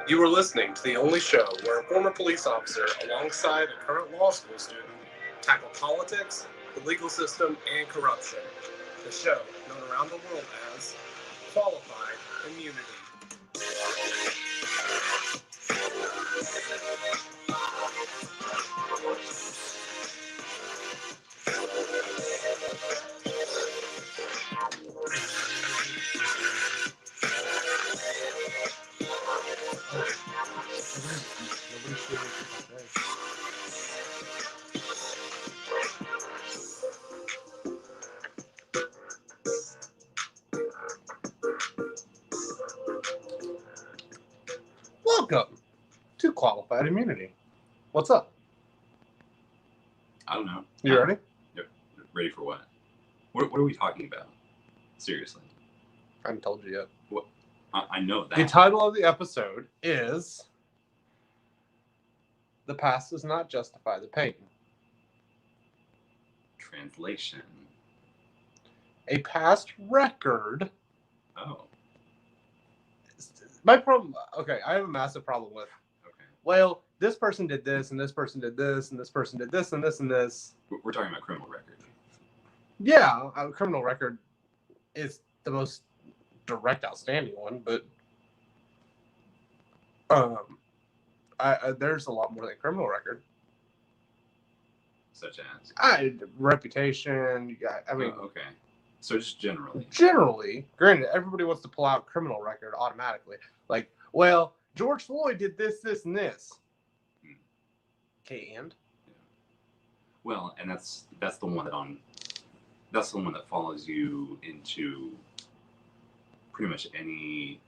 You are listening to the only show where a former police officer, alongside a current law school student, tackle politics, the legal system, and corruption. The show, known around the world as Qualified Immunity. Welcome to Qualified Immunity. What's up? I don't know. You ready? Ready for what? What are we talking about? Seriously. I haven't told you yet. What? I know that. The title of the episode is The Past Does Not Justify the Pain. Translation. A past record. Oh. My problem, okay, I have a massive problem with, Okay. well, this person did this, and this person did this, and this person did this, and this, and this. We're talking about criminal record. Yeah, a criminal record is the most direct, outstanding one, but there's a lot more than criminal record. Such as? Reputation, I mean... Oh, okay. So just generally. Generally, granted, everybody wants to pull out criminal record automatically. Like, well, George Floyd did this, this, and this. Okay, and? Yeah. Well, and that's the one that follows you into pretty much any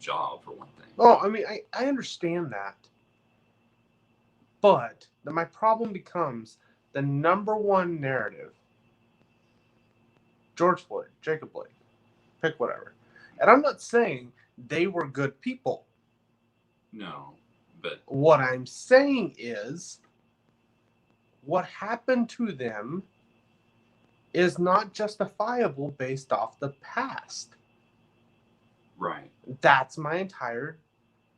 job, for one thing. Oh, I mean, I understand that. But my problem becomes the number one narrative. George Floyd, Jacob Blake, pick whatever. And I'm not saying they were good people. No, but... What I'm saying is what happened to them is not justifiable based off the past. Right. That's my entire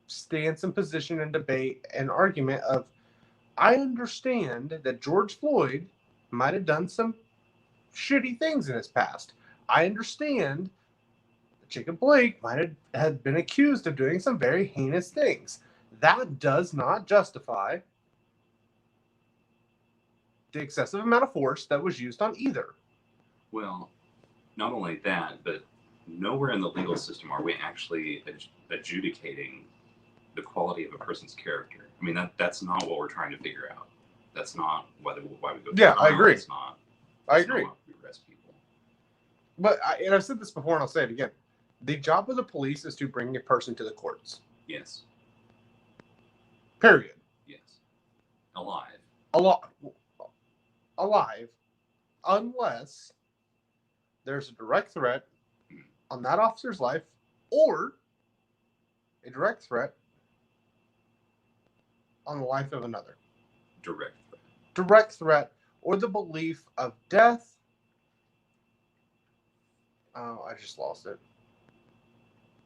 stance and position and debate and argument of, I understand that George Floyd might have done some shitty things in his past. I understand that Jacob Blake might have been accused of doing some very heinous things. That does not justify the excessive amount of force that was used on either. Well, not only that, but nowhere in the legal system are we actually adjudicating the quality of a person's character. I mean, that's not what we're trying to figure out. That's not why we go. Yeah, I agree. It's not. I agree. Not we arrest people. But and I've said this before, and I'll say it again. The job of the police is to bring a person to the courts. Yes. Period. Yes. Alive. Alive, unless there's a direct threat on that officer's life, or a direct threat on the life of another. Direct threat. Direct threat, or the belief of death. Oh, I just lost it.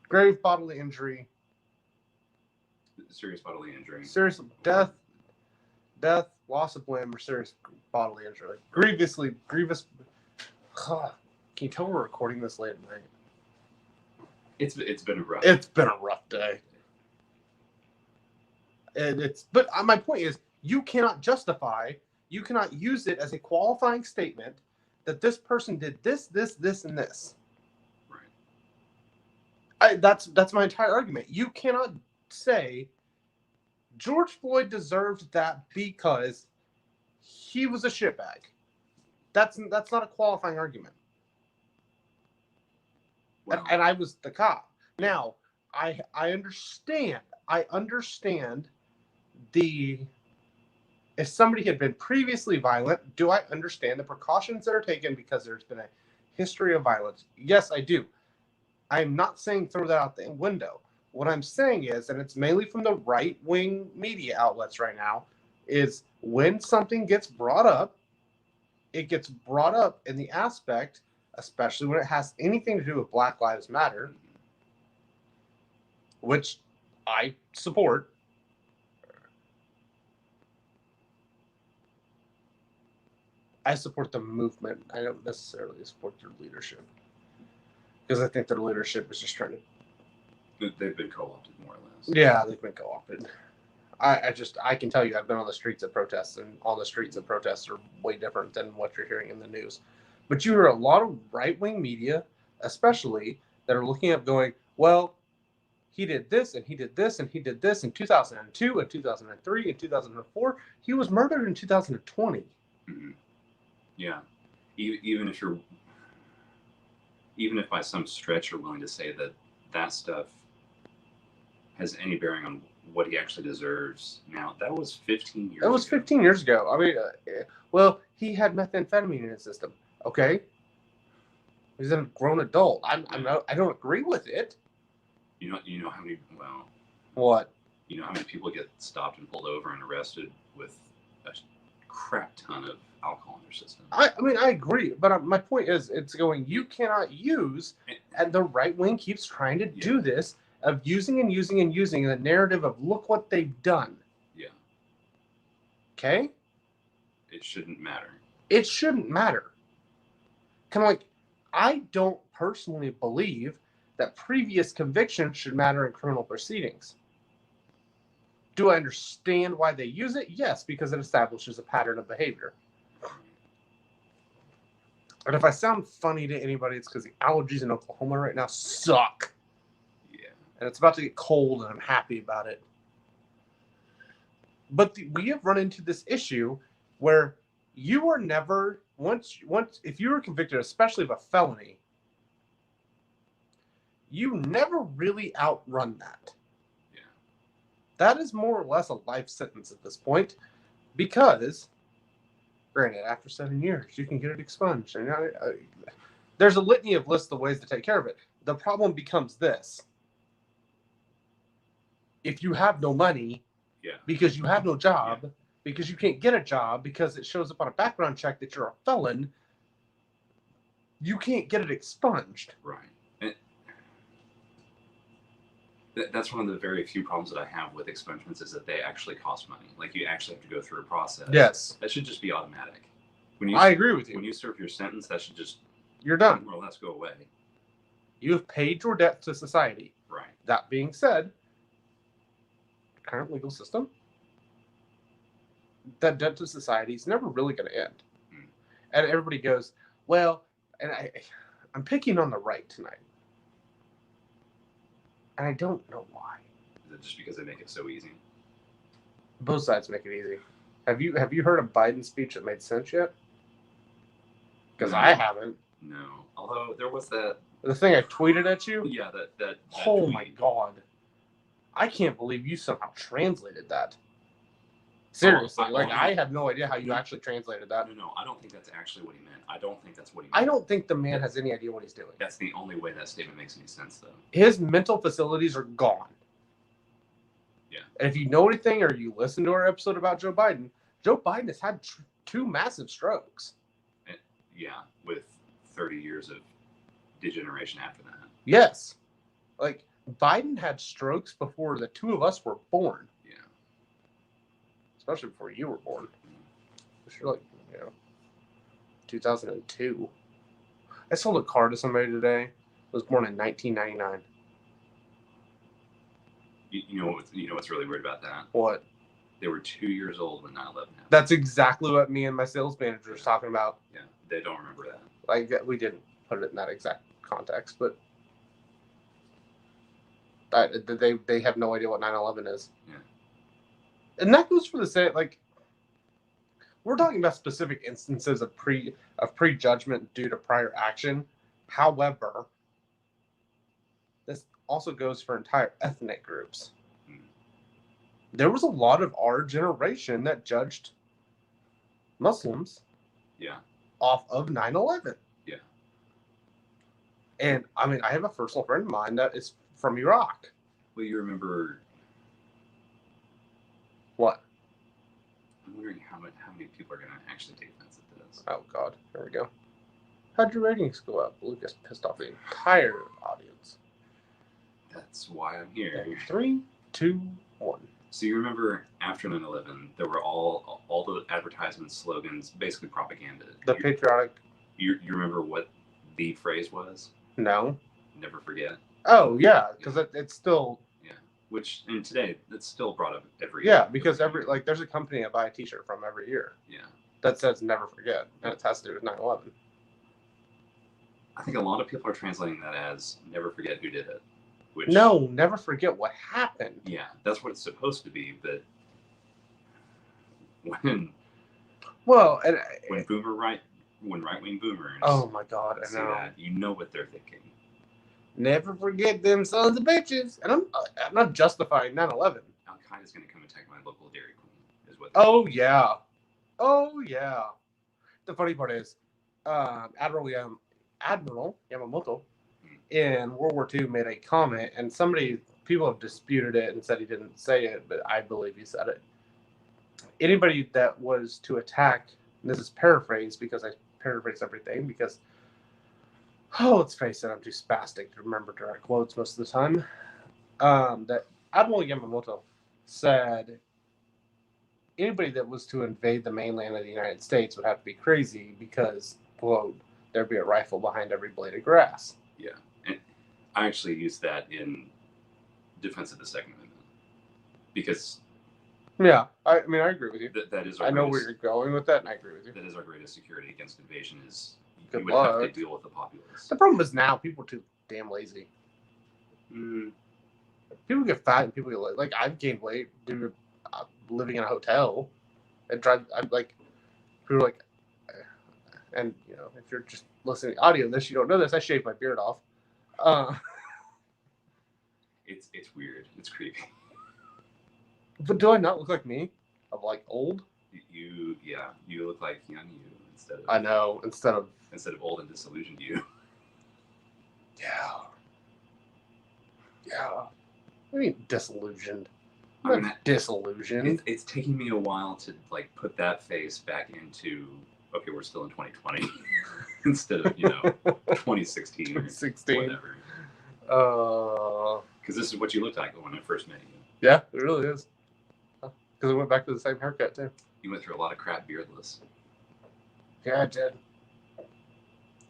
Grave bodily injury. Serious bodily injury. Serious death, loss of limb, or serious bodily injury. Grievous. Can you tell we're recording this late at night? It's been a rough. It's been a rough day. But my point is, you cannot use it as a qualifying statement that this person did this, and this. Right. That's my entire argument. You cannot say George Floyd deserved that because he was a shitbag. That's not a qualifying argument. Well, and I was the cop. Now, I understand. I understand if somebody had been previously violent, do I understand the precautions that are taken because there's been a history of violence? Yes, I do. I'm not saying throw that out the window. What I'm saying is, and it's mainly from the right-wing media outlets right now, is when something gets brought up, it gets brought up in the aspect, especially when it has anything to do with Black Lives Matter, which I support. I support the movement. I don't necessarily support their leadership. Because I think their leadership is just trying to... They've been co-opted more or less. Yeah, they've been co-opted. I can tell you, I've been on the streets of protests, and on the streets of protests are way different than what you're hearing in the news. But you hear a lot of right-wing media, especially, that are looking up going, well, he did this, and he did this, and he did this in 2002, and 2003, and 2004. He was murdered in 2020. Mm-hmm. Yeah. Even if by some stretch you're willing to say that that stuff has any bearing on what he actually deserves now, that was 15 years ago. That was 15 years ago. I mean, well, he had methamphetamine in his system. Okay. He's a grown adult. I don't agree with it. You know how many, well... What? You know how many people get stopped and pulled over and arrested with a crap ton of alcohol in their system? I mean, I agree. But my point is, it's going, you cannot use, and the right wing keeps trying to do this, of using the narrative of look what they've done. Yeah. Okay? It shouldn't matter. It shouldn't matter. Kind of like, I don't personally believe that previous convictions should matter in criminal proceedings. Do I understand why they use it? Yes, because it establishes a pattern of behavior. And if I sound funny to anybody, it's because the allergies in Oklahoma right now suck. And it's about to get cold, and I'm happy about it. But we have run into this issue where you are never, once if you were convicted, especially of a felony, you never really outrun that. Yeah. That is more or less a life sentence at this point, because, granted, after 7 years, you can get it expunged. And there's a litany of lists of ways to take care of it. The problem becomes this. If you have no money, because you have no job, because you can't get a job, because it shows up on a background check that you're a felon, you can't get it expunged. Right. And that's one of the very few problems that I have with expungements, is that they actually cost money. Like, you actually have to go through a process. Yes. That should just be automatic. I agree with you. When you serve your sentence, that should just... You're done. More or less go away. You have paid your debt to society. Right. That being said, current legal system, that debt to society is never really going to end. And everybody goes, well, and I'm picking on the right tonight. And I don't know why. Is it just because they make it so easy? Both sides make it easy. Have you heard a Biden speech that made sense yet? Because I haven't. No. Although there was that... The thing I tweeted at you? Yeah, that oh tweet. My God. I can't believe you somehow translated that. Seriously, I have no idea how you actually translated that. No, I don't think that's actually what he meant. I don't think that's what he meant. I don't think the man has any idea what he's doing. That's the only way that statement makes any sense, though. His mental facilities are gone. Yeah. And if you know anything, or you listen to our episode about Joe Biden has had 2 massive strokes. Yeah, with 30 years of degeneration after that. Yes. Like, Biden had strokes before the 2 of us were born. Yeah. Especially before you were born. You're 2002. I sold a car to somebody today. It was born in 1999. You know what's really weird about that? What? They were 2 years old when 9/11 happened. That's exactly what me and my sales manager was talking about. Yeah, they don't remember that. Like, we didn't put it in that exact context, but they have no idea what 9/11 is. Yeah. And that goes for the same, like, we're talking about specific instances of prejudgment due to prior action. However, this also goes for entire ethnic groups. There was a lot of our generation that judged Muslims off of 9/11. Yeah. And, I mean, I have a personal friend of mine that is from Iraq. Well, you remember... What? I'm wondering how many people are going to actually take offense at this. Oh, God. There we go. How'd your ratings go up? Lucas pissed off the entire audience. That's why I'm here. 3, 2, 1. So you remember after 9/11, there were all the advertisements, slogans, basically propaganda. The patriotic. You remember what the phrase was? No. Never forget. Oh yeah, because it's still. Yeah. Which and today it's still brought up every. Yeah, because like there's a company I buy a T-shirt from every year. Yeah. That says never forget, and it has to do with 9/11. I think a lot of people are translating that as never forget who did it. Which, no, never forget what happened. Yeah, that's what it's supposed to be, but when right-wing boomers oh my god, I say know. that, you know what they're thinking. Never forget them sons of bitches. And I'm not justifying 9/11. Al Qaeda's going to come attack my local Dairy Queen, is what. Oh yeah, oh yeah. The funny part is, Admiral Yamamoto in World War II made a comment, and people have disputed it and said he didn't say it, but I believe he said it. Anybody that was to attack, and this is paraphrased because I paraphrase everything because, let's face it, I'm too spastic to remember direct quotes most of the time. That Admiral Yamamoto said anybody that was to invade the mainland of the United States would have to be crazy because, quote, there'd be a rifle behind every blade of grass. Yeah, and I actually used that in defense of the Second Amendment because. Yeah, I mean, I agree with you. That is. I know where you're going with that, and I agree with you. That is our greatest security against invasion. Is Good you would luck. have to deal with the populace. The problem is now people are too damn lazy. People get fat and people get like I've gained weight due to living in a hotel. I'm like, people are like, and you know, if you're just listening to audio of this, you don't know this. I shaved my beard off. It's weird. It's creepy. But do I not look like me? I'm like old. You look like young you instead of. I know instead of old and disillusioned you. Yeah. I mean disillusioned. I mean, disillusioned. It's taking me a while to like put that face back into. Okay, we're still in 2020 instead of 2016 or 16. Whatever. Because this is what you looked like when I first met you. Yeah, it really is. Because I went back to the same haircut too. You went through a lot of crap beardless. Yeah, I did.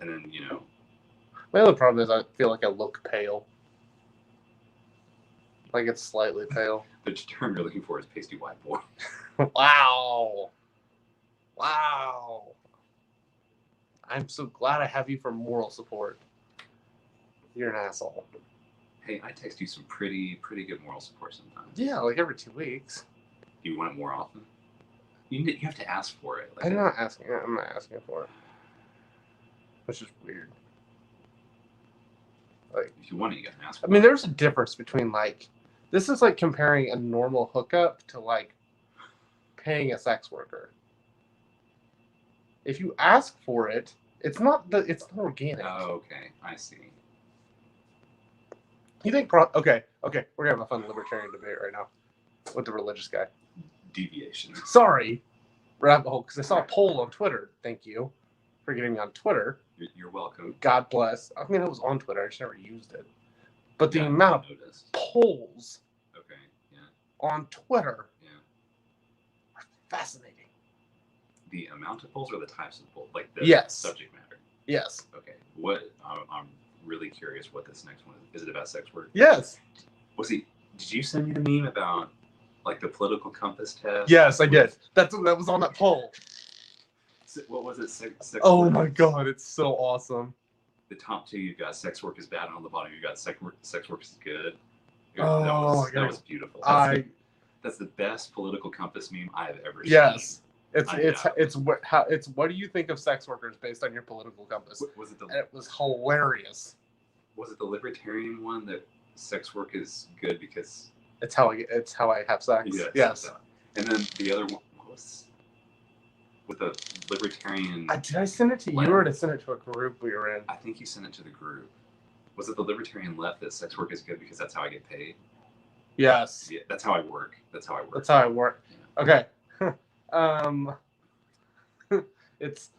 And then my other problem is I feel like I look pale. Like it's slightly pale. The term you're looking for is pasty white boy. Wow. I'm so glad I have you for moral support. You're an asshole. Hey, I text you some pretty good moral support sometimes. Yeah, like every 2 weeks. Do you want it more often? You have to ask for it. Like I'm not asking for it. Which is weird. Like, if you want it, you gotta ask for it. I mean, there's a difference between like, this is like comparing a normal hookup to like paying a sex worker. If you ask for it, it's not organic. Oh, okay. I see. You think okay, we're gonna have a fun libertarian debate right now with the religious guy. Deviation. Sorry, rabbit hole, because I saw a poll on Twitter. Thank you for getting me on Twitter. You're welcome. God bless. I mean, it was on Twitter. I just never used it. But the amount of polls on Twitter are fascinating. The amount of polls or the types of polls? Like the subject matter? Yes. Okay. What? I'm really curious what this next one is. Is it about sex work? Yes. Did you send me the meme about like the political compass test? Yes, I did. That was on that poll. What was it? Sex work? My god, it's so awesome. The top two, you've got sex work is bad, and on the bottom, you've got sex work is good. That was beautiful. That's the best political compass meme I've ever seen. Yes. It's what do you think of sex workers based on your political compass? It was hilarious. Was it the libertarian one that sex work is good because it's how I have sex? Yes. And then the other one was with the libertarian. Did I send it to you or did I send it to a group we were in? I think you sent it to the group. Was it the libertarian left that sex work is good because that's how I get paid? Yes. Yeah, that's how I work. Yeah. Okay. It's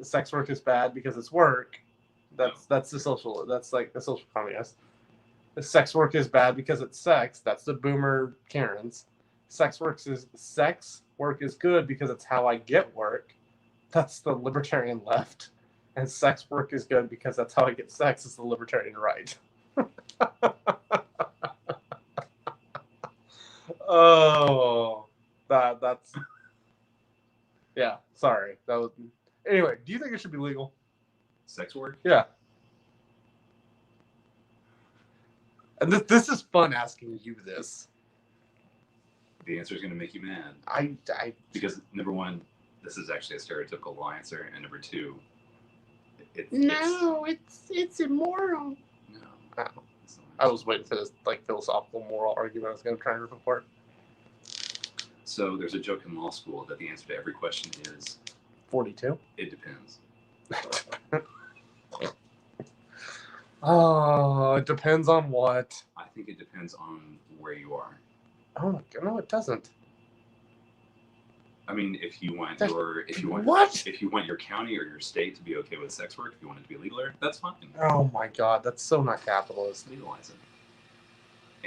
sex work is bad because it's work. That's the social communist. Sex work is bad because it's sex. That's the boomer Karens. Sex work is good because it's how I get work. That's the libertarian left. And sex work is good because that's how I get sex. It's the libertarian right. Oh, that's yeah. Sorry. That was anyway. Do you think it should be legal? Sex work? Yeah. And this is fun asking you this. The answer is going to make you mad. Because number one, this is actually a stereotypical answer, and number two, it's immoral. No. Oh. I was waiting for this like philosophical moral argument I was going to try and report. So there's a joke in law school that the answer to every question is 42. It depends. Oh, it depends on what. I think it depends on where you are. Oh my god, no, it doesn't. I mean, if you want your county or your state to be okay with sex work, if you want it to be legal, that's fine. Oh my god, that's so not capitalist. Legalize it.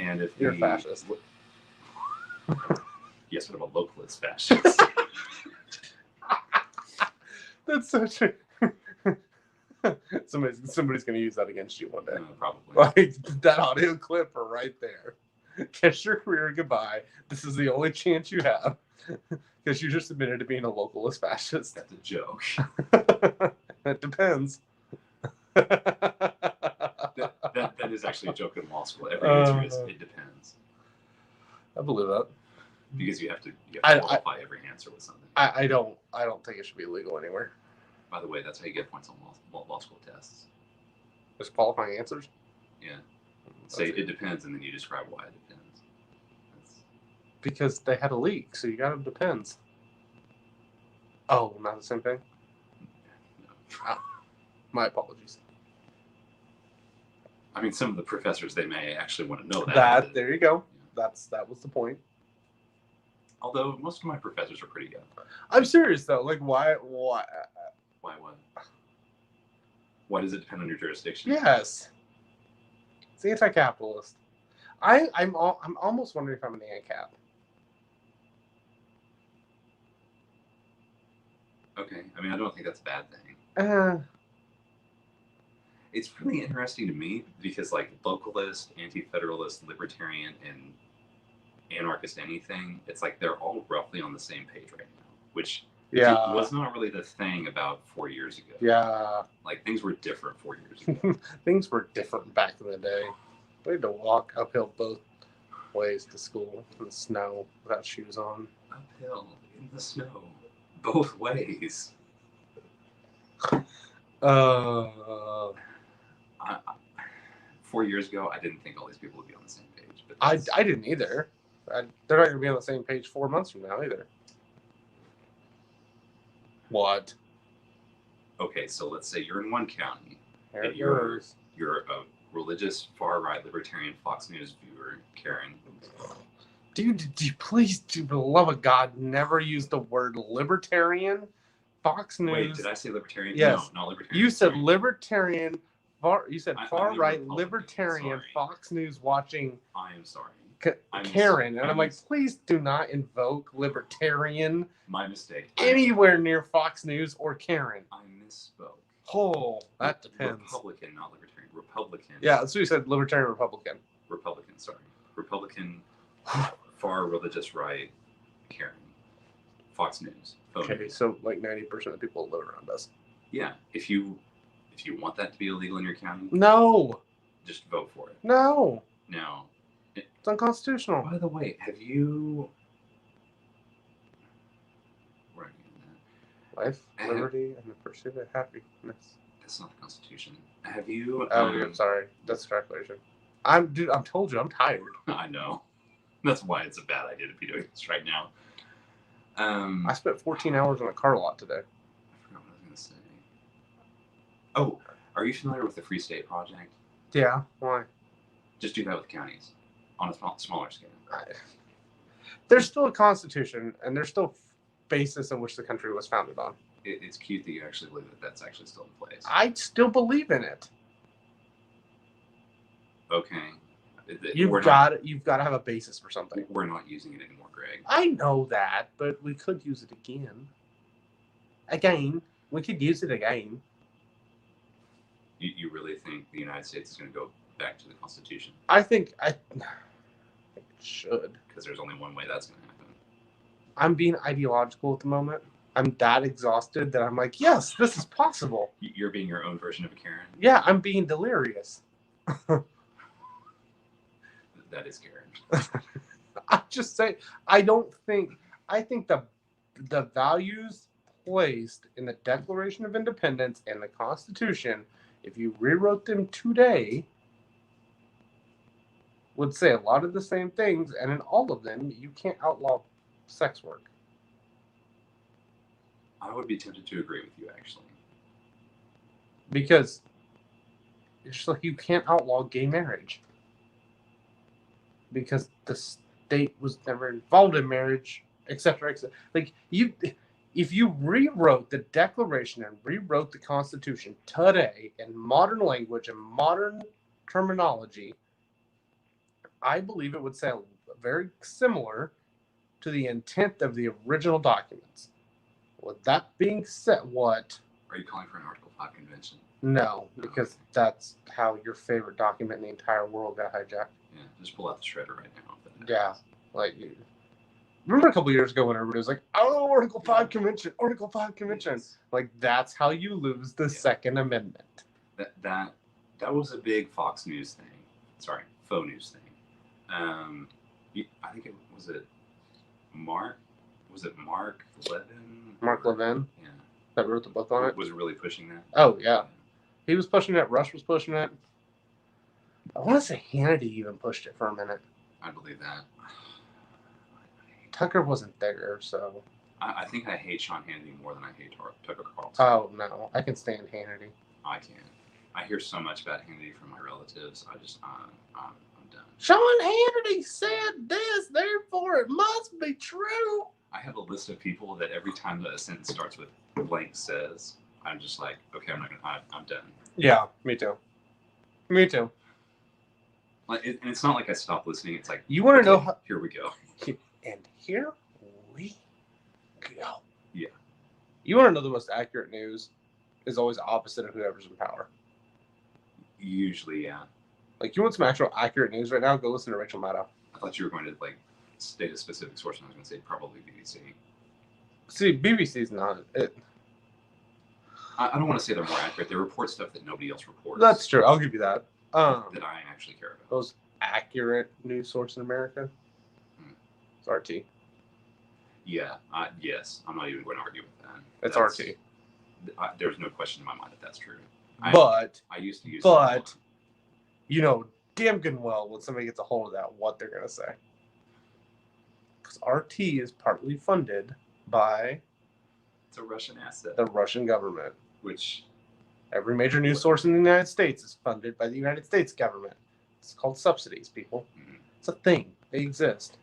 And if you're fascist. Yes, what about localist fascists? That's such a somebody's gonna use that against you one day. Probably. Like that audio clip are right there. Kiss your career goodbye. This is the only chance you have. Because you just admitted to being a localist fascist. That's a joke. It depends. that is actually a joke in law school. Every answer is it depends. I believe that. Because you have to qualify every answer with something. I don't think it should be legal anywhere. By the way, that's how you get points on law school tests. Just qualifying answers? Yeah. Say it depends, and then you describe why it depends. Because they had a leak, so you got it depends. Oh, not the same thing? No. Oh, my apologies. I mean, some of the professors, they may actually want to know that. There you go. Yeah. That was the point. Although most of my professors are pretty good. I'm serious though. Like, why? Why what? Why does it depend on your jurisdiction? Yes. It's anti-capitalist. I'm almost wondering if I'm an ANCAP. Okay. I mean, I don't think that's a bad thing. It's really interesting to me because, like, localist, anti-federalist, libertarian, and anarchist anything, it's like they're all roughly on the same page right now, which was not really the thing about 4 years ago. Yeah. Like, things were different 4 years ago. Things were different back in the day. We had to walk uphill both ways to school in the snow without shoes on. Uphill in the snow. Both ways. 4 years ago, I didn't think all these people would be on the same page. But I didn't either. They're not going to be on the same page 4 months from now either. What? Okay, so let's say you're in one county. Here and you're a religious far-right libertarian Fox News viewer, Karen. Dude, please, for the love of God, never use the word libertarian. Fox News. Wait, did I say libertarian? Yes. No, not libertarian. You said libertarian. You said far-right libertarian Fox News watching. I am sorry. Karen, and I'm like, please do not invoke libertarian. My mistake. Anywhere near Fox News or Karen. I misspoke. Oh, that depends. Republican, not libertarian. Republican. Yeah, that's what you said. Libertarian, Republican. Republican. Sorry, Republican. Far religious right. Karen. Fox News. Okay, so like 90% of the people live around us. Yeah, if you want that to be illegal in your county, no, just vote for it. No. It's unconstitutional. By the way, have you... Life, liberty, and the pursuit of happiness. That's not the Constitution. Have you... I'm sorry. That's a translation. I'm told you, I'm tired. I know. That's why it's a bad idea to be doing this right now. I spent 14 hours on a car lot today. I forgot what I was going to say. Oh, are you familiar with the Free State Project? Yeah, why? Just do that with counties on a smaller scale. There's still a constitution, and there's still basis on which the country was founded on. It's cute that you actually believe that that's actually still in place. I still believe in it. Okay. You've got to have a basis for something. We're not using it anymore, Greg. I know that, but we could use it again. We could use it again. You really think the United States is going to go back to the Constitution? I think it should. Because there's only one way that's going to happen. I'm being ideological at the moment. I'm that exhausted that I'm like, yes, this is possible. You're being your own version of a Karen? Yeah, I'm being delirious. That is Karen. I just say, I think the values placed in the Declaration of Independence and the Constitution, if you rewrote them today, would say a lot of the same things, and in all of them, you can't outlaw sex work. I would be tempted to agree with you, actually. Because it's just like you can't outlaw gay marriage. Because the state was never involved in marriage, etc. Like if you rewrote the Declaration and rewrote the Constitution today in modern language and modern terminology, I believe it would sound very similar to the intent of the original documents. With that being said, what? Are you calling for an Article 5 convention? No, because that's how your favorite document in the entire world got hijacked. Yeah, just pull out the shredder right now. Yeah, like, remember a couple years ago when everybody was like, oh, Article 5 convention, Article 5 convention. Yes. Like, that's how you lose the Second Amendment. That was a big Fox News thing. Sorry, faux news thing. I think it was Mark Levin? Mark Levin? Yeah. That wrote the book on it? Was really pushing that? Oh, yeah. He was pushing it. Rush was pushing it. I want to say Hannity even pushed it for a minute. I believe that. Tucker wasn't there, so. I think I hate Sean Hannity more than I hate Tucker Carlson. Oh, no. I can stand Hannity. I can't. I hear so much about Hannity from my relatives. I'm done. Sean Hannity said this, therefore it must be true. I have a list of people that every time that a sentence starts with blank says, I'm just like, okay, I'm done. Yeah, me too. Me too. Like, and it's not like I stopped listening. It's like, you want to know how? Here we go. And here we go. Yeah. You want to know the most accurate news is always the opposite of whoever's in power. Usually, yeah. Like, you want some actual accurate news right now? Go listen to Rachel Maddow. I thought you were going to state a specific source, and I was going to say probably BBC. See, BBC's not it. I don't want to say they're more accurate. They report stuff that nobody else reports. That's true. I'll give you that. That I actually care about. Most accurate news source in America. It's RT. Yeah. Yes. I'm not even going to argue with that. It's RT. There's no question in my mind that that's true. I used to use. But you know damn good and well when somebody gets a hold of that, what they're gonna say. Because RT is partly funded by. It's a Russian asset. The Russian government. Which. Every major news source in the United States is funded by the United States government. It's called subsidies, people. Mm-hmm. It's a thing. They exist.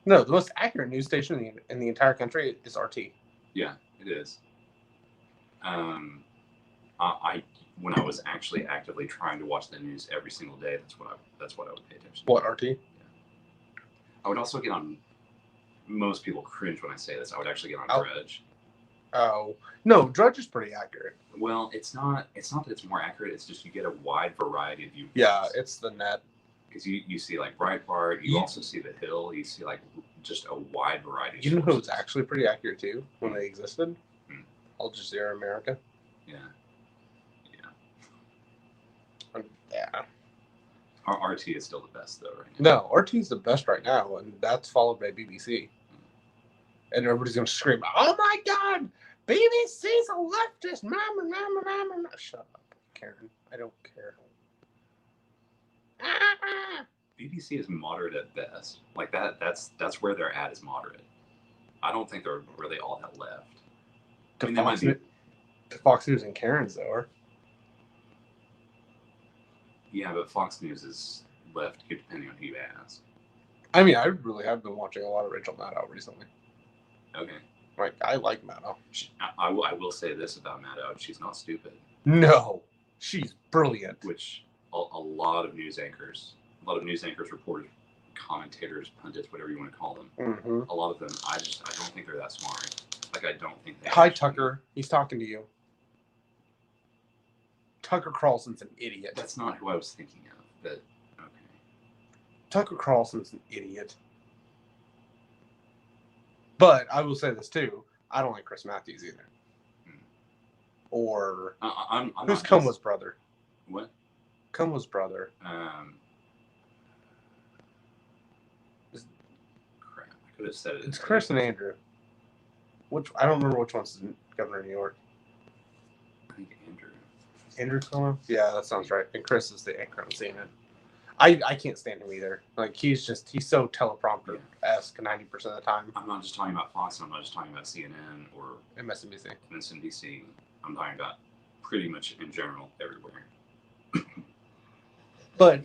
No, the most accurate news station in the entire country is RT. Yeah, it is. When I was actually actively trying to watch the news every single day, that's what I would pay attention to. What, RT? Yeah. I would also get on. Most people cringe when I say this. I would actually get on Drudge. Oh no, Drudge is pretty accurate. Well, it's not that it's more accurate. It's just you get a wide variety of viewpoints. Yeah, it's the net. Because you see like Breitbart, you also see The Hill, you see like just a wide variety. You know who was actually pretty accurate too when they existed? Al Jazeera America. Yeah. Yeah. Our RT is still the best though, right now. No, RT is the best right now, and that's followed by BBC. And everybody's gonna scream, "Oh my God, BBC's a leftist!" Mama. Shut up, Karen. I don't care. BBC is moderate at best. Like that's where they're at, is moderate. I don't think they're really all that left. The Fox News and Karen's though are. Yeah, but Fox News is left depending on who you ask. I mean, I really have been watching a lot of Rachel Maddow recently. Okay. Like, I like Maddow. I will say this about Maddow. She's not stupid. No. She's brilliant. Which a lot of news anchors a lot of news anchors, reporters, commentators, pundits, whatever you want to call them. Mm-hmm. A lot of them, I don't think they're that smart. Like, I don't think they. Hi, actually- Tucker. He's talking to you. Tucker Carlson's an idiot. That's not who I was thinking of. But okay. Tucker Carlson's an idiot. But I will say this too. I don't like Chris Matthews either. Or I'm who's not Kumwa's brother? What? Kumwa's brother. Crap. I could have said it. It's Chris and Andrew. Which I don't remember which one's governor of New York. I think Andrew. Andrew Cuomo? Yeah, that sounds right. And Chris is the anchor on CNN. I can't stand him either. Like he's so teleprompter-esque 90% of the time. I'm not just talking about Fox. I'm not just talking about CNN or MSNBC. MSNBC. I'm talking about pretty much in general everywhere. But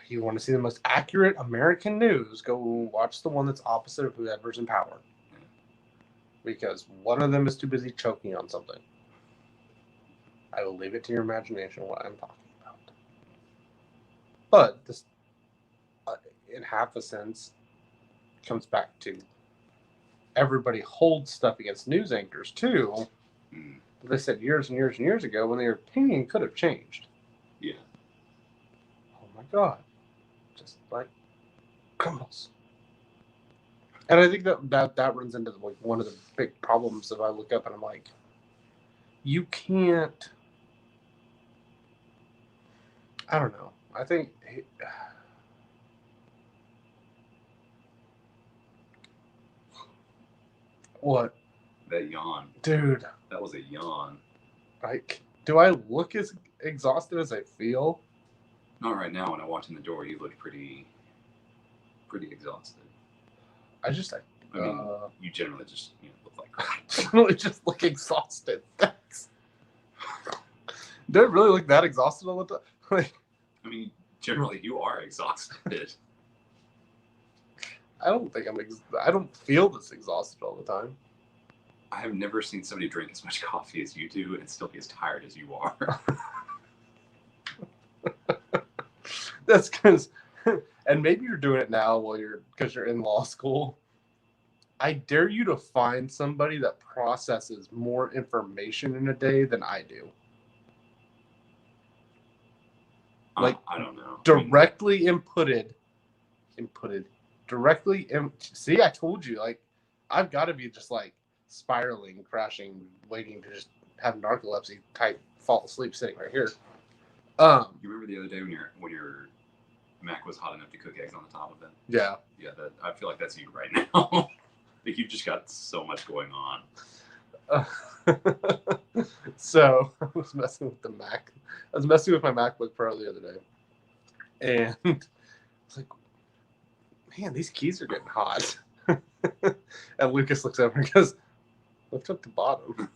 you want to see the most accurate American news, go watch the one that's opposite of whoever's in power. Yeah. Because one of them is too busy choking on something. I will leave it to your imagination what I'm talking about. But this, in half a sense, comes back to everybody holds stuff against news anchors too. Mm. They said years and years and years ago when their opinion could have changed. Yeah. Oh my God. Just like criminals. And I think that runs into like one of the big problems if I look up and I'm like, you can't. I don't know. I think. What? That yawn. Dude. That was a yawn. Like, do I look as exhausted as I feel? Not right now. When I walked in the door, you looked pretty exhausted. I just, I mean, you generally just look like crap. I generally just look exhausted. Do I really look that exhausted all the time? Like, I mean, generally you are exhausted. I don't think I don't feel this exhausted all the time. I have never seen somebody drink as much coffee as you do and still be as tired as you are. That's because, and maybe you're doing it now because you're in law school. I dare you to find somebody that processes more information in a day than I do. Like, I don't know. Directly inputted. See, I told you, like, I've got to be just like spiraling, crashing, waiting to just have narcolepsy type fall asleep sitting right here. You remember the other day when your Mac was hot enough to cook eggs on the top of it? Yeah. Yeah, I feel like that's you right now. Like you've just got so much going on. So I was messing with the Mac. I was messing with my MacBook Pro the other day. And I was like, man, these keys are getting hot. And Lucas looks over and goes, lift up the bottom.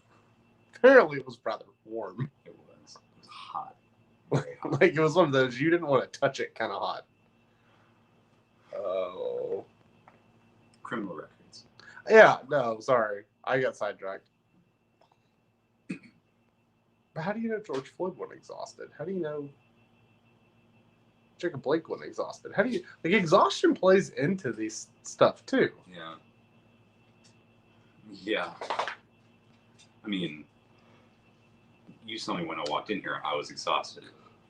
Apparently it was rather warm. It was hot. Very hot. Like it was one of those you didn't want to touch it kind of hot. Oh. Criminal records. Yeah, no, sorry. I got sidetracked. But how do you know George Floyd wasn't exhausted? How do you know Jacob Blake wasn't exhausted? How do you like exhaustion plays into these stuff too? Yeah. Yeah. I mean, you saw me when I walked in here. I was exhausted.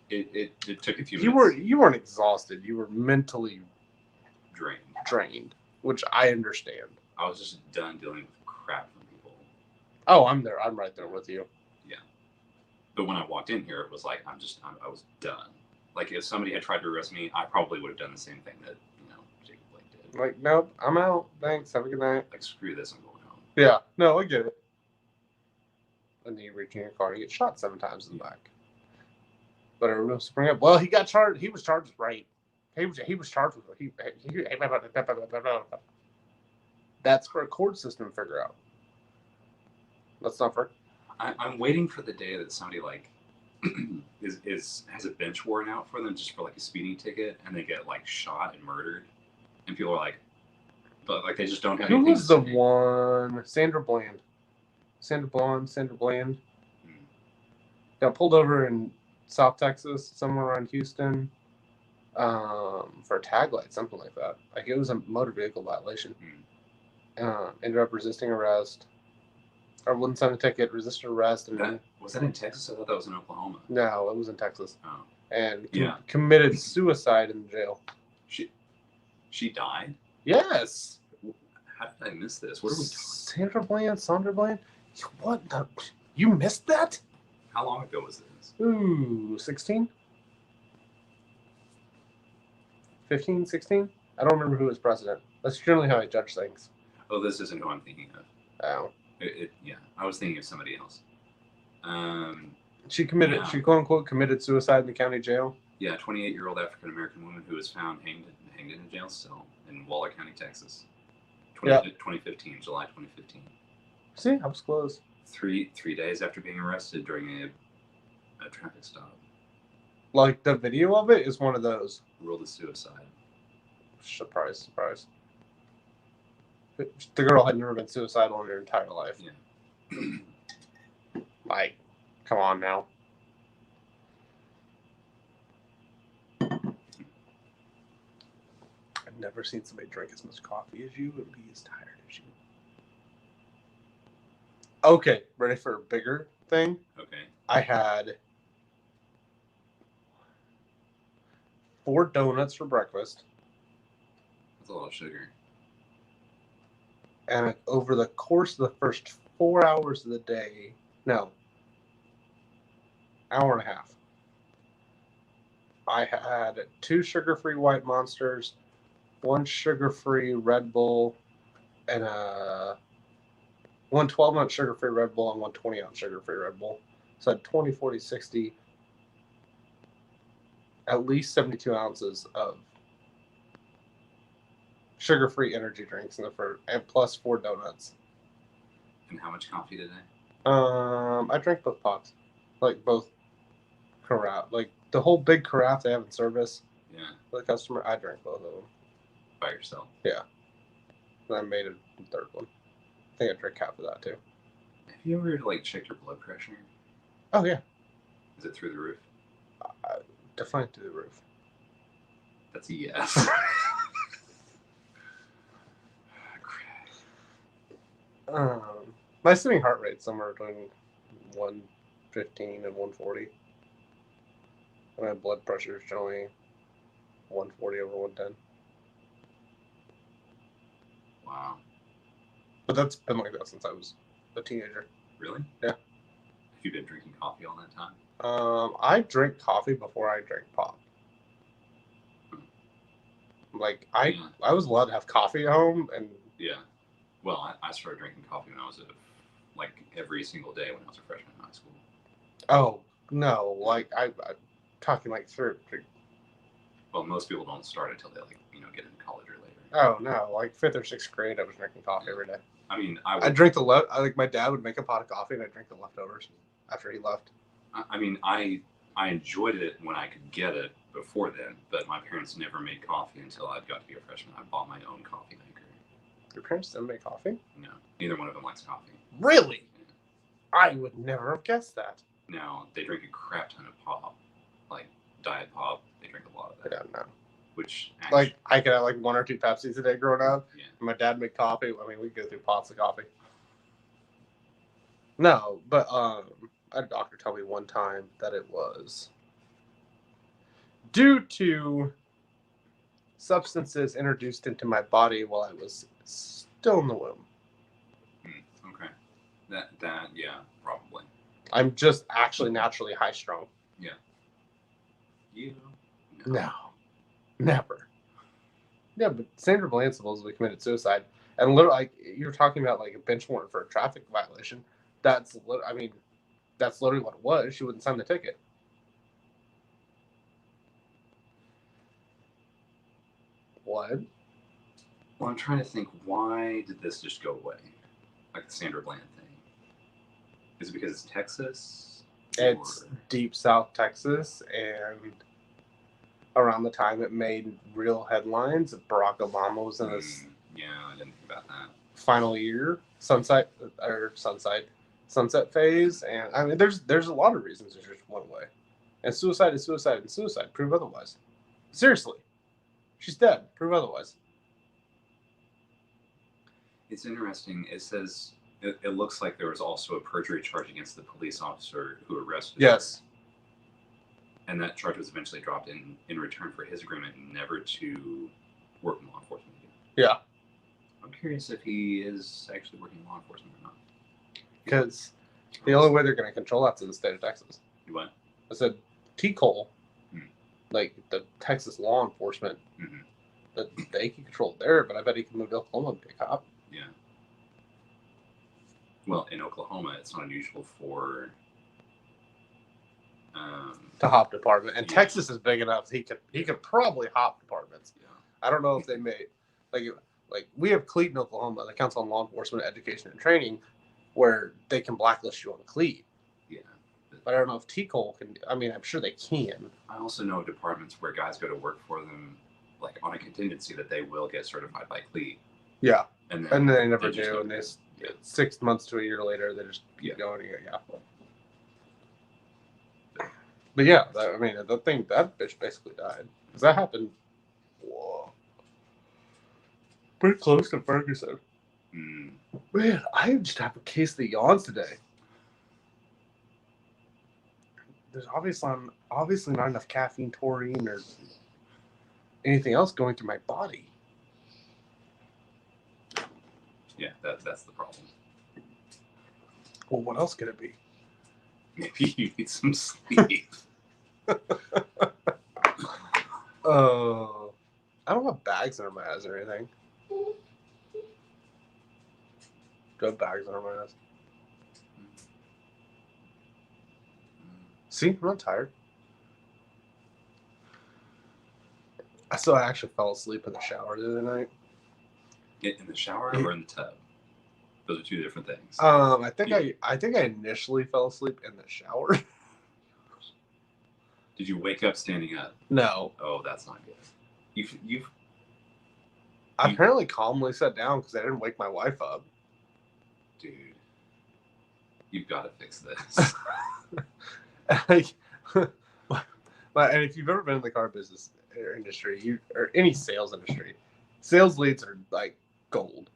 It took a few minutes. You weren't exhausted. You were mentally drained. Which I understand. I was just done dealing with crap from people. Oh, I'm there. I'm right there with you. Yeah. But when I walked in here, it was like I was done. Like if somebody had tried to arrest me, I probably would have done the same thing that Jacob Blake did. Like, nope, I'm out. Thanks. Have a good night. Like screw this, I'm going home. Yeah. No, I get it. And then you reach in your car and you get shot 7 times in the back. But everyone else bring up, well, he got charged. He was charged with rape. He was charged with That's for a court system to figure out. That's not for. I'm waiting for the day that somebody like has a bench warrant out for them just for like a speeding ticket and they get like shot and murdered, and people are like, but like they just don't have. Who anything was to the say. one? Sandra Bland. Got pulled over in South Texas, somewhere around Houston. for a tag light, something like that. Like it was a motor vehicle violation. Ended up resisting arrest. Or wouldn't sign a ticket, resisted arrest, and then Was that in Texas? I thought that was in Oklahoma. no, it was in Texas. Oh, And Yeah. committed suicide in jail. she died. Yes. How did I miss this? What are we talking? Sandra Bland. What the? You missed that? How long ago was this? Ooh, 16? 15, 16? I don't remember who was president. That's generally how I judge things. Oh, this isn't who I'm thinking of. Oh. Yeah, I was thinking of somebody else. She committed, Yeah. she quote unquote committed suicide in the county jail. Yeah, 28-year-old African American woman who was found hanged in a jail cell in Waller County, Texas. 2015, July 2015. See, I was close. 3 days after being arrested during a traffic stop. Like the video of it is one of those. Ruled as suicide. Surprise, surprise. The girl had never been suicidal in her entire life. Yeah. Like, come on now. I've never seen somebody drink as much coffee as you and be as tired as you. Okay, ready for a bigger thing? Okay. I had 4 donuts for breakfast. That's a lot of sugar. And over the course of the first 4 hours of the day, no, hour and a half, I had 2 sugar-free White Monsters, 1 sugar-free Red Bull, and one 12-ounce sugar-free Red Bull and 1 20-ounce sugar-free Red Bull. So I had 20, 40, 60, at least 72 ounces of sugar-free energy drinks in the first, and plus 4 donuts. And how much coffee today? I drank both pots, like both carafe, like the whole big carafe they have in service. Yeah. For the customer, I drank both of them. By yourself? Yeah. And I made a third one. I think I drank half of that too. Have you ever checked your blood pressure? Oh yeah. Is it through the roof? Defined through the roof. That's a yes. My sitting heart rate somewhere between 115 and 140. And my blood pressure is generally 140 over 110. Wow. But that's been like that since I was a teenager. Really? Yeah. Have you been drinking coffee all that time? I drink coffee before I drink pop. Like I was allowed to have coffee at home, and yeah. Well, I started drinking coffee when I was every single day when I was a freshman in high school. Oh no! Like I'm talking like third. Well, most people don't start until they get into college or later. Oh no! Like 5th or 6th grade, I was drinking coffee every day. I mean, I drink like my dad would make a pot of coffee, and I drink the leftovers after he left. I mean, I enjoyed it when I could get it before then, but my parents never made coffee until I got to be a freshman. I bought my own coffee maker. Your parents didn't make coffee? No, neither one of them likes coffee. Really? I would never have guessed that. Now, they drink a crap ton of pop, like Diet Pop. They drink a lot of that. Yeah, no. Which actually, I could have 1 or 2 Pepsis a day growing up. Yeah. And my dad made coffee. I mean, we'd go through pots of coffee. No, but I had a doctor tell me one time that it was due to substances introduced into my body while I was still in the womb. Okay. That yeah, probably. I'm just actually naturally high strung. Yeah. You? No. Never. Yeah, but Sandra Bland supposedly committed suicide. And literally, you're talking about a bench warrant for a traffic violation. That's literally what it was. She wouldn't sign the ticket. What? Well, I'm trying to think, why did this just go away? Like the Sandra Bland thing. Is it because it's Texas? It's deep South Texas, and around the time it made real headlines, Barack Obama was in his yeah, I didn't think about that. final year, sunset phase, and I mean, there's a lot of reasons it just went away. And suicide is suicide, and suicide. Prove otherwise. Seriously. She's dead. Prove otherwise. It's interesting. It says it looks like there was also a perjury charge against the police officer who arrested her. Yes. And that charge was eventually dropped in return for his agreement never to work in law enforcement again. Yeah. I'm curious if he is actually working in law enforcement or not. Because the only way they're going to control that's in the state of Texas. You what? I said T. Cole, Hmm. like the Texas law enforcement, Mhm. that they can control it there, but I bet he can move to Oklahoma and be a cop. Yeah. Well, in Oklahoma, it's not unusual for To hop department, and Yeah. Texas is big enough he could probably hop departments. yeah. I don't know if they may like we have CLEAT in Oklahoma, the Council on Law Enforcement Education and Training, where they can blacklist you on CLEAT. Yeah. But I don't know if T. Cole can. I mean, I'm sure they can. I also know departments where guys go to work for them, like on a contingency that they will get certified by CLEAT, Yeah, and and they never just do, don't and they do it. Yeah. 6 months to a year later they just keep Yeah. going. Yeah. But yeah, I mean, the thing that bitch basically died because that happened. Whoa. Pretty close to Ferguson. Mm. Man, I just have a case of the yawns today. There's obviously not enough caffeine, taurine, or anything else going through my body. Yeah, that's the problem. Well, what else could it be? Maybe you need some sleep. I don't have bags under my eyes or anything. Do I have bags under my eyes? See, I'm not tired. I actually fell asleep in the shower the other night. In the shower or in the tub? Those are two different things. I think I initially fell asleep in the shower. Did you wake up standing up? No, Oh, that's not good. You've I apparently calmly sat down because I didn't wake my wife up. dude, you've got to fix this. And if you've ever been in the car business or industry, or any sales industry, sales leads are like gold.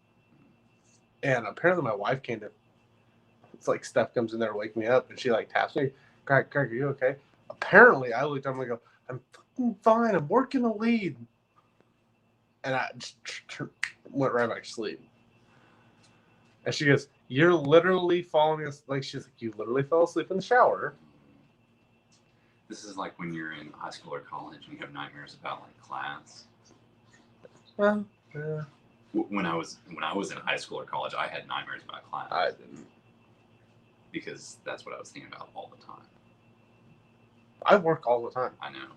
And apparently, my wife came to. It's like Steph comes in there to wake me up, and she like taps me. Greg, are you okay? Apparently, I looked up and I go, I'm fucking fine. I'm working a lead. And I just went right back to sleep. And she goes, "You're literally falling asleep." Like she's like, "You literally fell asleep in the shower." This is like when you're in high school or college and you have nightmares about like class. Well, yeah, When I was in high school or college, I had nightmares about class I didn't. because that's what I was thinking about all the time. I work all the time. I know.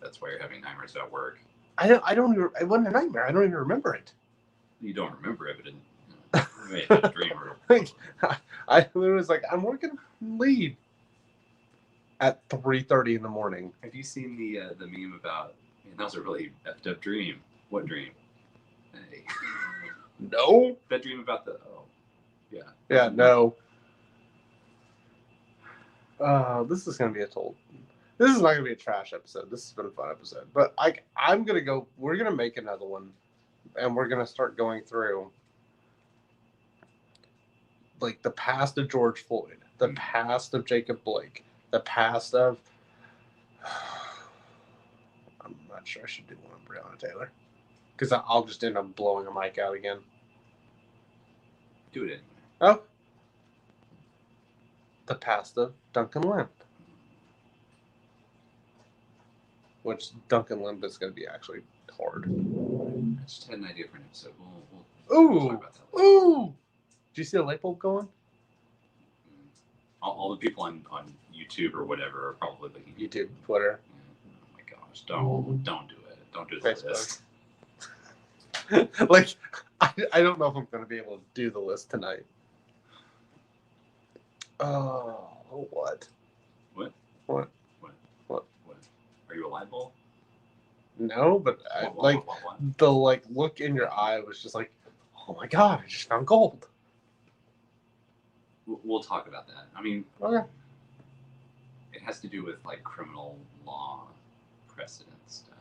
That's why you're having nightmares about work. I don't even. It wasn't a nightmare. I don't even remember it. You don't remember it, but you may have had a dream or Like, I literally was like, I'm working lead at 3:30 in the morning. Have you seen the meme about? Man, that was a really effed up dream. What dream? Hey. No. That dream about the yeah. Yeah, no. This is gonna be This is not gonna be a trash episode. This has been a fun episode, but I'm gonna go. We're gonna make another one, and we're gonna start going through like the past of George Floyd, the past of Jacob Blake, the past of. I'm not sure I should do one on Breonna Taylor, because I'll just end up blowing a mic out again. Do it anyway. Oh. The past of Duncan Lemp. Which Duncan Lemp is going to be actually hard. I just had an idea for an episode. We'll Ooh. talk about that later. Ooh. Do you see a light bulb going? All the people on YouTube or whatever are probably looking at YouTube, Twitter. Oh my gosh! Don't do it. Don't do Facebook. this. Like, I don't know if I'm going to be able to do the list tonight. Oh, what? What? What? What? What? What? Are you a light bulb? No, but What? the look in your eye was just like, oh my god, I just found gold. We'll talk about that. I mean, Okay. it has to do with like criminal law precedent stuff.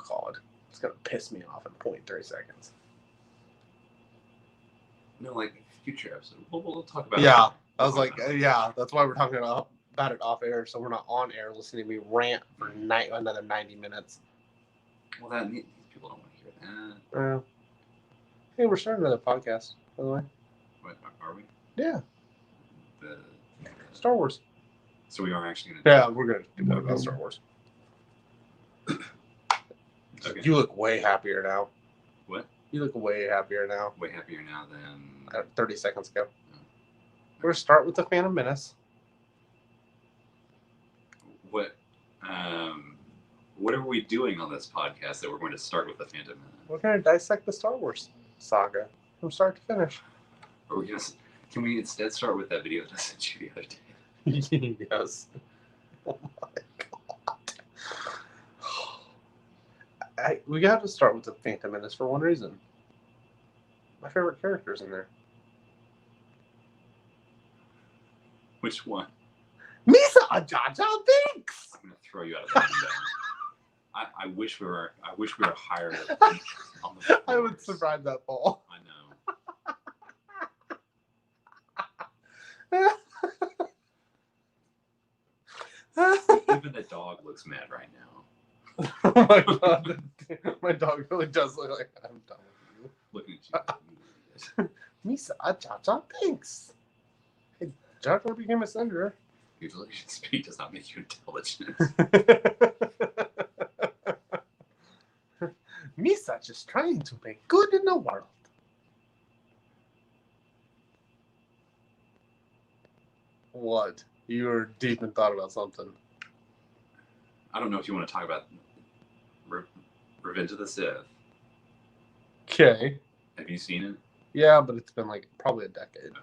God. It's going to piss me off in 0.3 seconds. No, like future episode. We'll talk about Yeah. it. I was like, yeah, that's why we're talking about it off air, so we're not on air listening to me rant for another 90 minutes. Well, these people don't want to hear that. Hey, we're starting another podcast, by the way. What, are we? Yeah, The Star Wars. So we are actually going to Yeah, we're going to do that about Star Wars. Okay. You look way happier now. What? You look way happier now. Way happier now than 30 seconds ago. We're going to start with the Phantom Menace. What are we doing on this podcast that we're going to start with the Phantom Menace? We're going to dissect the Star Wars saga from start to finish. Or we can we instead start with that video that I sent you the other day? Yes. Oh my God. We got to start with the Phantom Menace for one reason. My favorite character's in there. Which one? Misa Jar Jar Binks. I'm gonna throw you out of the window. I wish we were higher on the I would floors. survive that fall. I know. Even the dog looks mad right now. Oh my God. My dog really does look like I'm done with you. Looking at you. Misa Jar Jar Binks. Hey, Jar Jar became a senator. Your intelligent speed does not make you intelligent. Misa just trying to make good in the world. What? You were deep in thought about something. I don't know if you want to talk about Revenge of the Sith. Okay. Have you seen it? Yeah, but it's been like probably a decade. Okay.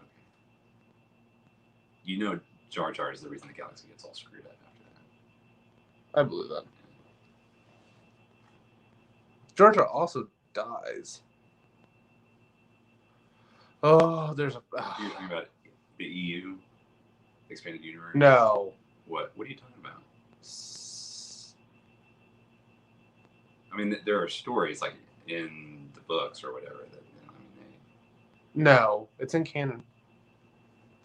You know Jar Jar is the reason the galaxy gets all screwed up after that. I believe that. Jar Jar also dies. Oh, there's a. You're talking about the EU expanded universe? No. What are you talking about? I mean, there are stories like in the books or whatever that No, it's in canon.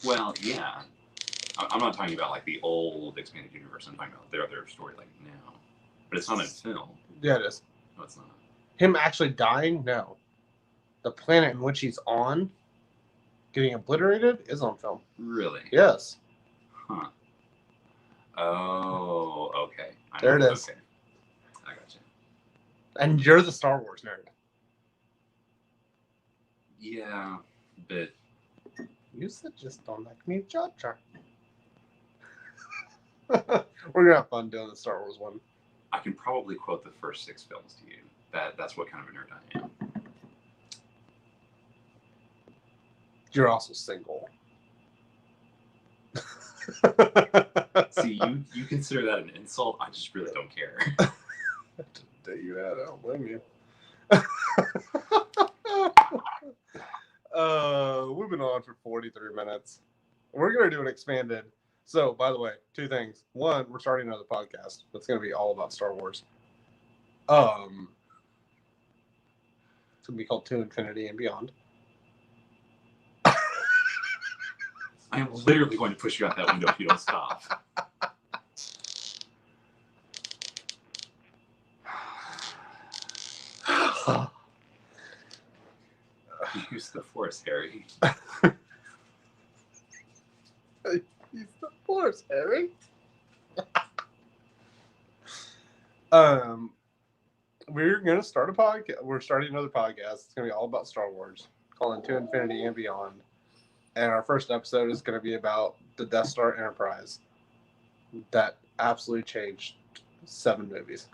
Well, yeah. I'm not talking about like the old expanded universe. I'm talking about their story like now, but it's not in film. Yeah, it is. No, it's not. Him actually dying? No. The planet in which he's on, getting obliterated, is on film. Really? Yes. Huh. Oh, okay. There it is. Okay. I got you. And you're the Star Wars nerd. Yeah, but You said just don't like me, Jar Jar. We're gonna have fun doing the Star Wars one. I can probably quote the first 6 films to you. That's what kind of a nerd I am. You're also single. See, you consider that an insult? I just really don't care. You had, I don't blame you. We've been on for 43 minutes. We're gonna do an expanded. So, by the way, 2 things. One, we're starting another podcast that's gonna be all about Star Wars. It's gonna be called To Infinity and Beyond. I am literally going to push you out that window if you don't stop. Use the Force, Harry. Use the Force, Harry. We're gonna start a podcast. We're starting another podcast. It's gonna be all about Star Wars, calling To Infinity and Beyond. And our first episode is gonna be about the Death Star Enterprise that absolutely changed 7 movies.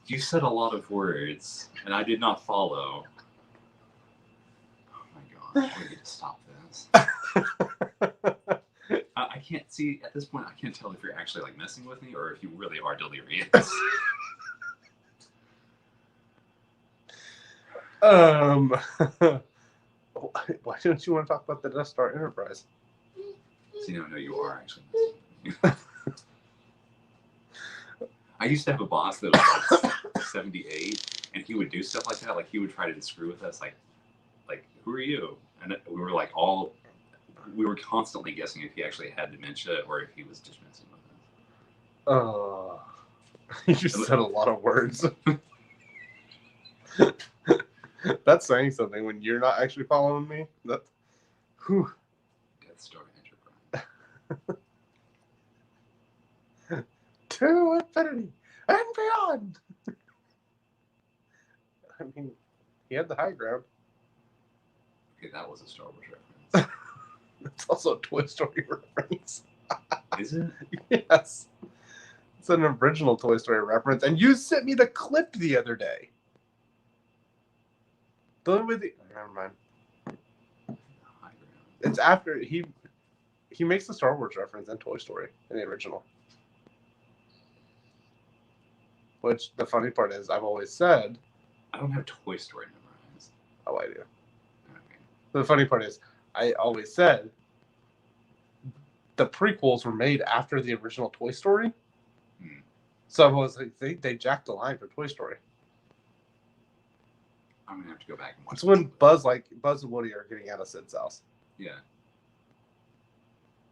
You said a lot of words, and I did not follow. Oh my god, we need to stop this. I can't see, at this point, I can't tell if you're actually like messing with me or if you really are delirious. Why don't you want to talk about the Death Star Enterprise? See, no, you are actually messing with me. I used to have a boss that was like 78, and he would do stuff like that. Like he would try to screw with us, like who are you? And we were like we were constantly guessing if he actually had dementia or if he was just messing with us. You just said a lot of words. That's saying something when you're not actually following me. That's whew. Death Star Enterprise. To infinity and beyond. I mean, he had the high ground. Okay, that was a Star Wars reference. It's also a Toy Story reference. Is it? Yes. It's an original Toy Story reference. And you sent me the clip the other day. Never mind. High ground. It's after he makes the Star Wars reference in Toy Story in the original. Which the funny part is, I've always said. I don't have Toy Story memorized. Oh, I do. Okay. The funny part is, I always said the prequels were made after the original Toy Story. So I was like, they jacked the line for Toy Story. I'm gonna have to go back and watch. It's when Buzz and Woody are getting out of Sid's house. Yeah.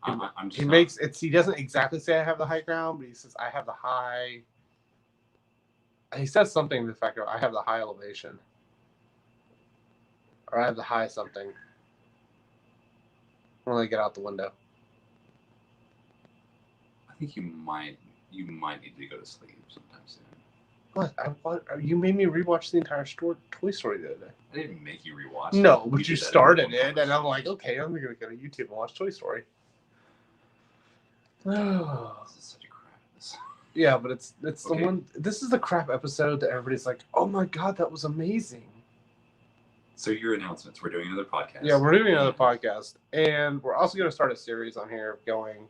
I'm just he makes it's. He doesn't exactly say I have the high ground, but he says I have the high. He says something to the fact that I have the high elevation, or I have the high something. When I get out the window. I think you might need to go to sleep sometime soon. What? You made me rewatch the entire Toy Story the other day. I didn't make you rewatch. No, it. but you started it, and I'm like, okay, I'm gonna go to YouTube and watch Toy Story. This is such a crap. Yeah, but it's Okay. the one. This is the crap episode that everybody's like, oh my god, that was amazing. So your announcements. We're doing another podcast. Yeah, we're doing another podcast, and we're also going to start a series on here going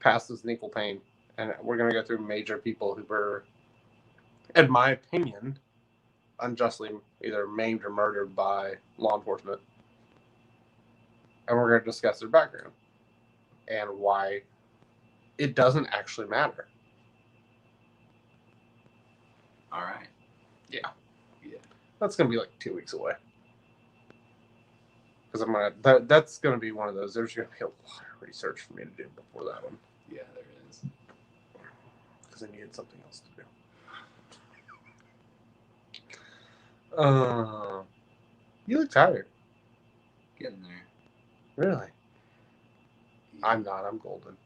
past this Nickel Pain, and we're going to go through major people who were, in my opinion, unjustly either maimed or murdered by law enforcement, and we're going to discuss their background and why it doesn't actually matter. All right. Yeah. Yeah. That's going to be like 2 weeks away. Because that's going to be one of those. There's going to be a lot of research for me to do before that one. Yeah, there is. Because I needed something else to do. You look tired. Getting there. Really? Yeah. I'm not. I'm golden.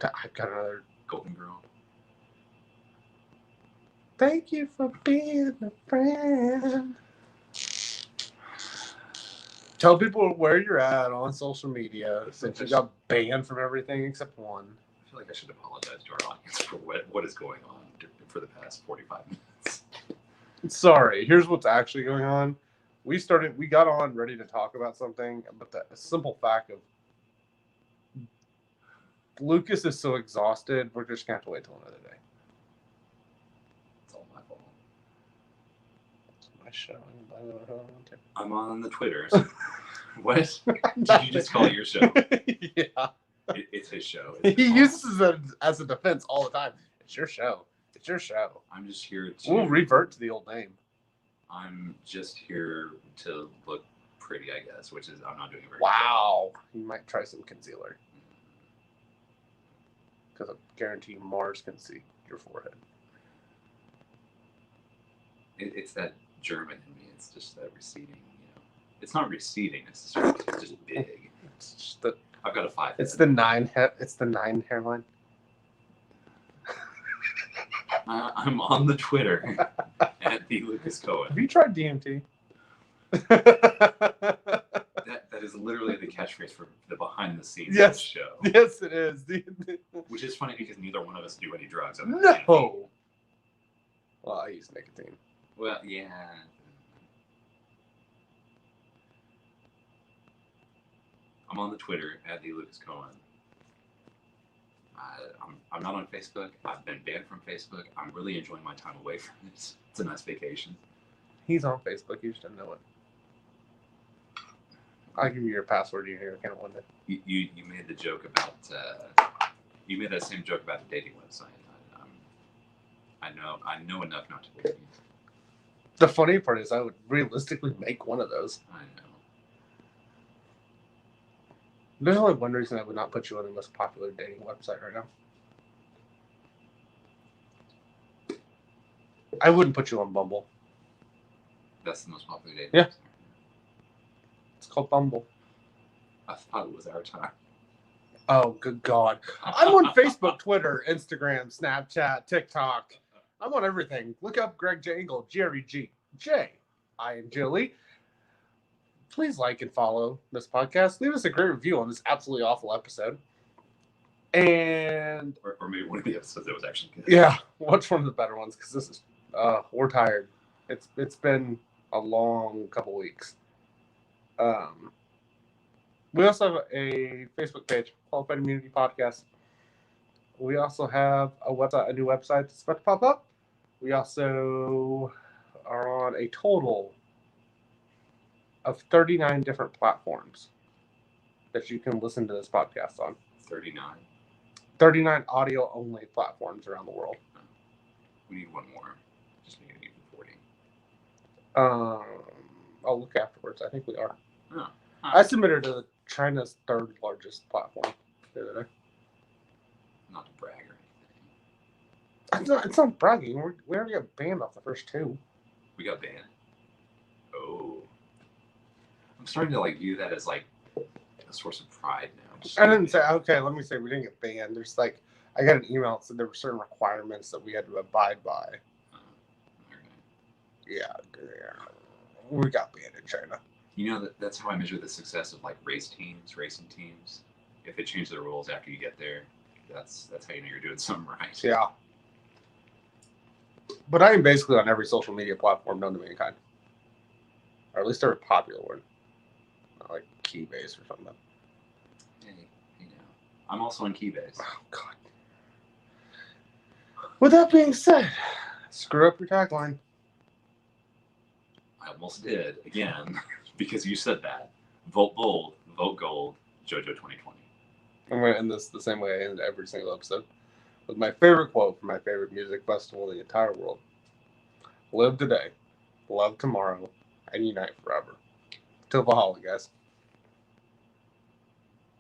I've got another Golden Girl. Thank you for being a friend. Tell people where you're at on social media since you got banned from everything except one. I feel like I should apologize to our audience for what is going on for the past 45 minutes. Sorry. Here's what's actually going on. We got on ready to talk about something, but the simple fact of Lucas is so exhausted, we're just going to have to wait till another day. It's all my fault. It's my show. I'm on the Twitter. What? Did you just call it your show? Yeah. It's his show. He uses it as a defense all the time. It's your show. It's your show. I'm just here to... We'll revert to the old name. I'm just here to look pretty, I guess, which is I'm not doing very Wow. You might try some concealer. Because I guarantee Mars can see your forehead. It's that German in me. It's just that receding, you know. It's not receding necessarily. It's just big. It's just the. I've got a 5. It's the 9. It's the 9 hairline. I'm on the Twitter at the Lucas Cohen. Have you tried DMT? That is literally the catchphrase for the behind the scenes Yes. show. Yes, it is. Which is funny because neither one of us do any drugs. No. Well, I use nicotine. Well, yeah. I'm on the Twitter at the Lucas Cohen. I'm not on Facebook. I've been banned from Facebook. I'm really enjoying my time away from it. It's a nice vacation. He's on Facebook. You just didn't know it. I'll give you your password. You hear account one day. You made the joke about You made that same joke about the dating website. I know enough not to believe you. The funny part is I would realistically make one of those. I know. There's only one reason I would not put you on the most popular dating website right now. I wouldn't put you on Bumble. That's the most popular dating Yeah. website. It's called Bumble. I thought it was our time. Oh, good God. I'm on Facebook, Twitter, Instagram, Snapchat, TikTok. I'm on everything. Look up Greg J. Engel, G-R-E-G-J. I am Jilly. Please like and follow this podcast. Leave us a great review on this absolutely awful episode. And Or maybe one of the episodes that was actually good. yeah, watch one of the better ones because this is we're tired. It's been a long couple weeks. We also have a Facebook page, Qualified Immunity Podcast. We also have a website, a new website that's about to pop up. We also are on a total of 39 different platforms that you can listen to this podcast on. 39. 39 audio-only platforms around the world. We need one more. Just make it even 40. I'll look afterwards. I think we are. Oh. I submitted to China's third largest platform the other day. Not to brag or anything. It's not bragging. We already got banned off the first two. We got banned. Oh. I'm starting to view that as a source of pride now. I didn't say, okay, let me say we didn't get banned. There's I got an email that said there were certain requirements that we had to abide by. Okay. Yeah. We got banned in China. You know, that's how I measure the success of racing teams. If they change the rules after you get there, that's how you know you're doing something right. Yeah. But I am basically on every social media platform known to mankind. Or at least every popular one. Not like Keybase or something. Hey, I'm also on Keybase. Oh, God. With that being said, screw up your tagline. I almost did, again, because you said that. Vote bold, vote gold, JoJo 2020. I'm going to end this the same way I end every single episode. With my favorite quote from my favorite music festival in the entire world. Live today, love tomorrow, and unite forever. Till Valhalla, guys.